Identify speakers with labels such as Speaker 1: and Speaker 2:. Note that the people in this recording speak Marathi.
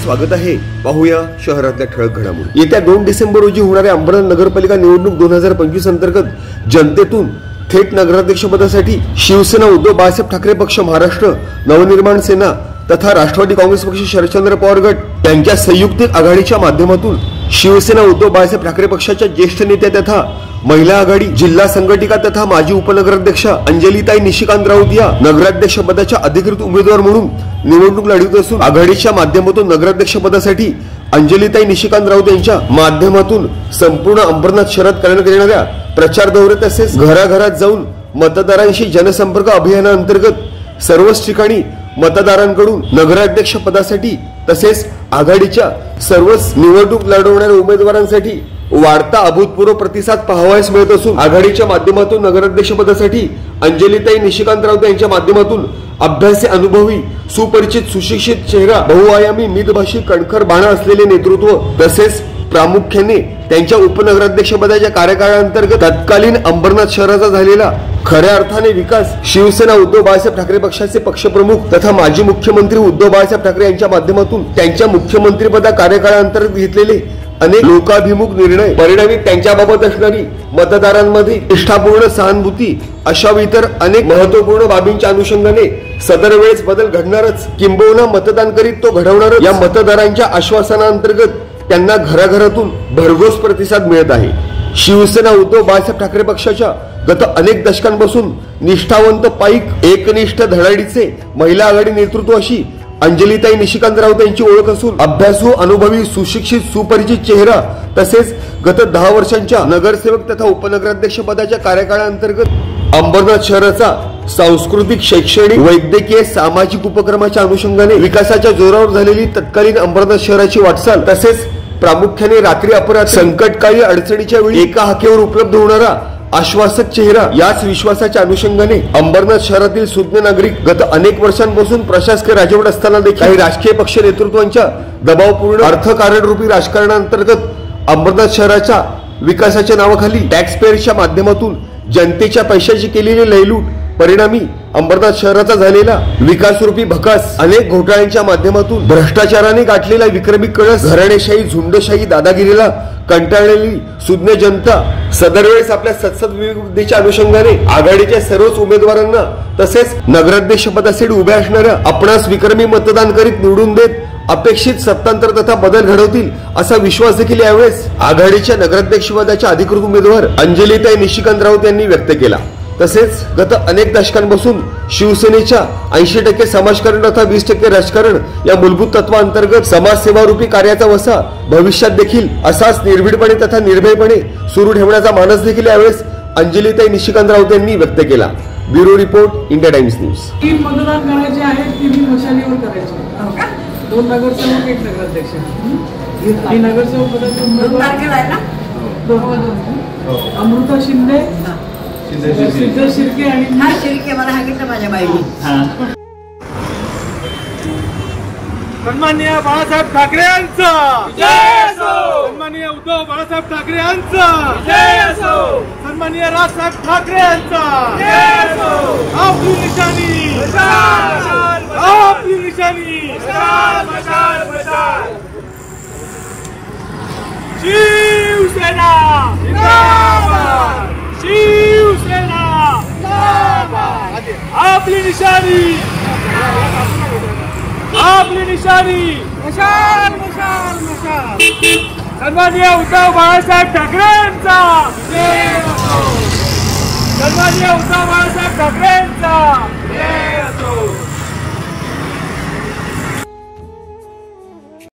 Speaker 1: स्वागत आहे। पाहूया शहरातल्या ठळक घडामोडी। येत्या 2 डिसेंबर रोजी होणाऱ्या अंबरनाथ नगरपालिका निवडणूक 2025 अंतर्गत जनतेतून थेट नगराध्यक्ष पदासाठी शिवसेना उद्धव बाळासाहेब ठाकरे पक्ष, महाराष्ट्र नवनिर्माण सेना तथा राष्ट्रवादी काँग्रेस पक्ष शरदचंद्र पवार गट यांच्या संयुक्त आघाडीच्या माध्यमातून शिवसेना उद्धव बाळासाहेब ठाकरे पक्षाच्या ज्येष्ठ नेत्या तथा महिला आघाडी जिल्हा संघटिका तथा माजी उपनगराध्यक्ष अंजलीताई निशिकांत राऊत या नगराध्यक्ष पदाच्या अधिकृत उमेदवार म्हणून निवडणूक लढवत असून आघाडीच्या माध्यमातून नगराध्यक्ष पदासाठी अंजलीताई निशिकांत राऊत यांच्या माध्यमातून संपूर्ण अंबरनाथ शहरात करण्यात येणाऱ्या प्रचार दौरे तसेच घराघरात जाऊन मतदारांशी जनसंपर्क अभियानाअंतर्गत सर्वच ठिकाणी मतदारांकडून नगराध्यक्ष पदासाठी तसेच आघाडीच्या सर्वच निवडणूक लढवणाऱ्या उमेदवारांसाठी वाढता अभूतपूर्व प्रतिसाद पाहावयास मिळत असून आघाडीच्या माध्यमातून नगराध्यक्ष पदासाठी अंजलीताई निशिकांत राऊत यांच्या माध्यमातून अभ्यासी, अनुभवी, सुपरिचित, सुशिक्षित चेहरा, बहुआयामी, मितभाषी, कणखर बाणा असलेले नेतृत्व तसेच प्रामुख्याने त्यांच्या उपनगराध्यक्ष पदाच्या कार्यकाळाअंतर्गत तत्कालीन अंबरनाथ शहराचा झालेला खऱ्या अर्थाने विकास शिवसेना उद्धव बाळासाहेब ठाकरे पक्षाचे पक्षप्रमुख तथा माजी मुख्यमंत्री उद्धव बाळासाहेब ठाकरे यांच्या माध्यमातून त्यांच्या मुख्यमंत्रीपदा कार्यकाळाअंतर्गत घेतलेले अनेक लोकाभिमुख निर्णय, परिणामी त्यांच्याबाबत असणारी मतदारांमध्ये निष्ठापूर्ण सहानुभूती अशा इतर अनेक महत्वपूर्ण बाबींच्या अनुषंगाने सदर वेळेस बदल घडणारच, किंबहुना मतदान करीत तो घडवणार या मतदारांच्या आश्वासनाअंतर्गत त्यांना घराघरातून भरघोस प्रतिसाद मिळत आहे। शिवसेना उद्धव बाळासाहेब ठाकरे पक्षाच्या गत अनेक दशकांपासून निष्ठावंत, पाईक, एकनिष्ठ, धडाडीचे महिला आघाडी नेतृत्व अशी अंजलीताई निशिकांत राऊत यांची ओळख असून अभ्यासू, अनुभवी, सुशिक्षित, सुपरिचित चेहरा तसेच गत 10 वर्षांच्या नगरसेवक तथा उपनगराध्यक्ष पदाच्या कार्यकाळाअंतर्गत अंबरनाथ शहराचा सांस्कृतिक, शैक्षणिक, वैद्यकीय, सामाजिक उपक्रमाच्या अनुषंगाने विकासाच्या जोरावर झालेली तत्कालीन अंबरनाथ शहराची वाटचाल तसेच प्रामुख्याने रात्री अपराध संकटकाळी अडचणीच्या वेळी एका हाकेवर उपलब्ध होणारा आश्वासक चेहरा, याच विश्वासाच्या अनुषंगाने अंबरनाथ शहरातील सुज्ञ नागरिक गत अनेक वर्षांपासून प्रशासकीय राजवट असताना देखील काही राजकीय पक्ष नेतृत्वांच्या दबावपूर्ण अर्थकारण रूपी राजकारणाअंतर्गत अंबरनाथ शहराच्या विकासाच्या नावाखाली टॅक्स पेअर्सच्या माध्यमातून जनतेच्या पैशाची केलेली लयलूट, परिणामी अंबरनाथ शहराचा झालेला विकासरूपी भकास, अनेक घोटाळ्यांच्या माध्यमातून भ्रष्टाचाराने गाठलेला विक्रमी कळस, घराणेशाही, झुंडशाही, दादागिरीला कंटाळलेली सुज्ञ जनता सदर वेळेस आपल्या सत्सद विविधतेच्या अनुषंगाने आघाडीच्या सर्वच उमेदवारांना तसेच नगराध्यक्ष पदासाठी उभ्या असणाऱ्या आपणास विक्रमी मतदान करीत निवडून देत अपेक्षित सत्तांतर तथा बदल घडवतील असा विश्वास देखील यावेळेस आघाडीच्या नगराध्यक्ष पदाच्या अधिकृत उमेदवार अंजलीताई निशिकांत राऊत यांनी व्यक्त केला। तसेच गत अनेक दशकांपासून शिवसेनेच्या 80% समाजकारण तथा 20% राजकारण या मूलभूत तत्वांतर्गत समाजसेवा रूपी कार्याचा वसा भविष्यात देखील असाच निर्भीडपणे तथा निर्भयपणे सुरू ठेवण्याचा मानस देखील यावेळेस अंजलीताई निशिकांत राऊत यांनी व्यक्त केला। Bureau report, India times news.
Speaker 2: 3 मतदान करायचे आहेत, 3 मशालीवर करायचे, 2 नगरसेवक, 1 नगराध्यक्ष। ही नगरसेवक पदाचे उमेदवार आहे ना, अमृता शिंदे, सिद्ध शिर्के आणि
Speaker 3: शिर्के मला सांगितलं माझ्या बाईने।
Speaker 2: सन्माननीय बाळासाहेब ठाकरे यांचा जय असो, सन्माननीय उद्धव बाळासाहेब ठाकरे यांचा जय असो, सन्माननीय राजसाहेब ठाकरे यांचा जय असो। आपली निशाणी मशाल, आपली निशाणी मशाल, मशाल, मशाल। शिवसेना जिंदाबाद, शिवसेना जिंदाबाद। आपली निशाणी, आपली निशाणी मशाल, मशाल, मशाल। सन्माननीय उद्धव बाळासाहेब ठाकरे यांचा जय असो, सन्माननीय उद्धव बाळासाहेब ठाकरे यांचा